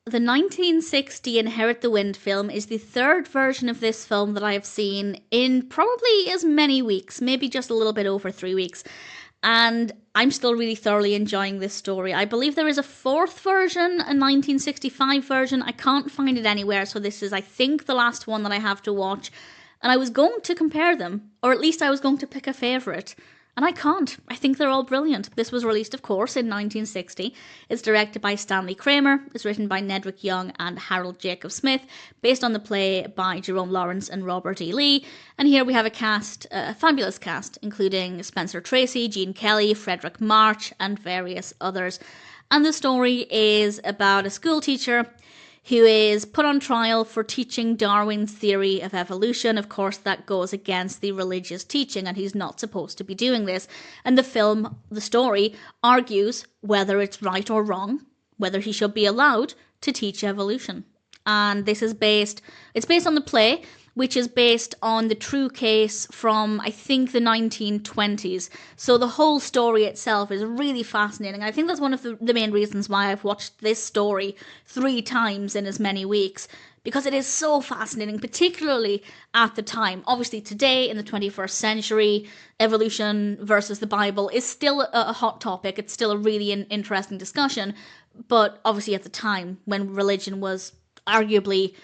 The 1960 Inherit the Wind film is the third version of this film that I have seen in probably as many weeks, maybe just a little bit over 3 weeks. And I'm still really thoroughly enjoying this story. I believe there is a fourth version, a 1965 version. I can't find it anywhere, so this is, I think, the last one that I have to watch. And I was going to compare them, or at least I was going to pick a favourite. And I can't. I think they're all brilliant. This was released, of course, in 1960. It's directed by Stanley Kramer. It's written by Nedrick Young and Harold Jacob Smith, based on the play by Jerome Lawrence and Robert E. Lee. And here we have a fabulous cast, including Spencer Tracy, Gene Kelly, Fredric March, and various others. And the story is about a school teacher who is put on trial for teaching Darwin's theory of evolution. Of course, that goes against the religious teaching, and he's not supposed to be doing this. And the story, argues whether it's right or wrong, whether he should be allowed to teach evolution. And it's based on the play, which is based on the true case from, I think, the 1920s. So the whole story itself is really fascinating. I think that's one of the main reasons why I've watched this story 3 times in as many weeks, because it is so fascinating, particularly at the time. Obviously today, in the 21st century, evolution versus the Bible is still a hot topic. It's still a really interesting discussion. But obviously at the time, when religion was arguably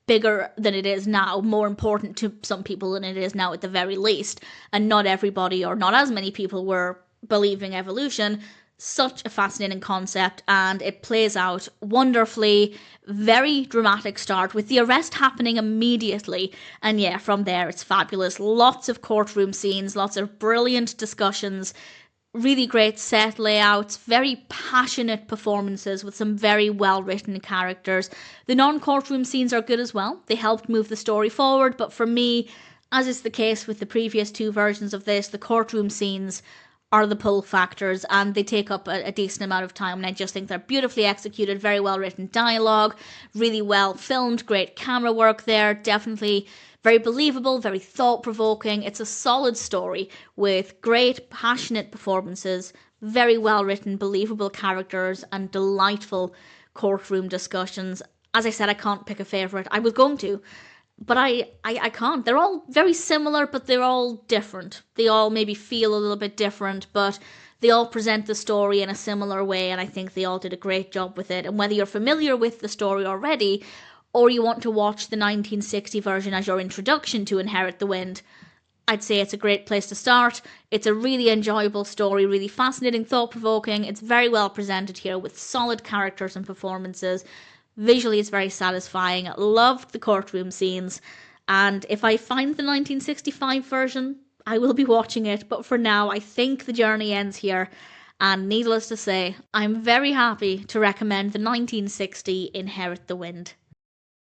bigger than it is now, more important to some people than it is now at the very least, and not everybody or not as many people were believing evolution. Such a fascinating concept, and it plays out wonderfully. Very dramatic start with the arrest happening immediately, and yeah, from there it's fabulous. Lots of courtroom scenes, lots of brilliant discussions, really great set layouts, very passionate performances with some very well written characters. The non-courtroom scenes are good as well. They helped move the story forward, but for me, as is the case with the previous 2 versions of this, the courtroom scenes are the pull factors, and they take up a decent amount of time, and I just think they're beautifully executed, very well written dialogue, really well filmed, great camera work there, definitely very believable, very thought-provoking. It's a solid story with great, passionate performances, very well-written, believable characters, and delightful courtroom discussions. As I said, I can't pick a favourite. I was going to, but I can't. They're all very similar, but they're all different. They all maybe feel a little bit different, but they all present the story in a similar way, and I think they all did a great job with it. And whether you're familiar with the story already, or you want to watch the 1960 version as your introduction to Inherit the Wind, I'd say it's a great place to start. It's a really enjoyable story, really fascinating, thought-provoking. It's very well presented here with solid characters and performances. Visually, it's very satisfying. Loved the courtroom scenes. And if I find the 1965 version, I will be watching it. But for now, I think the journey ends here. And needless to say, I'm very happy to recommend the 1960 Inherit the Wind.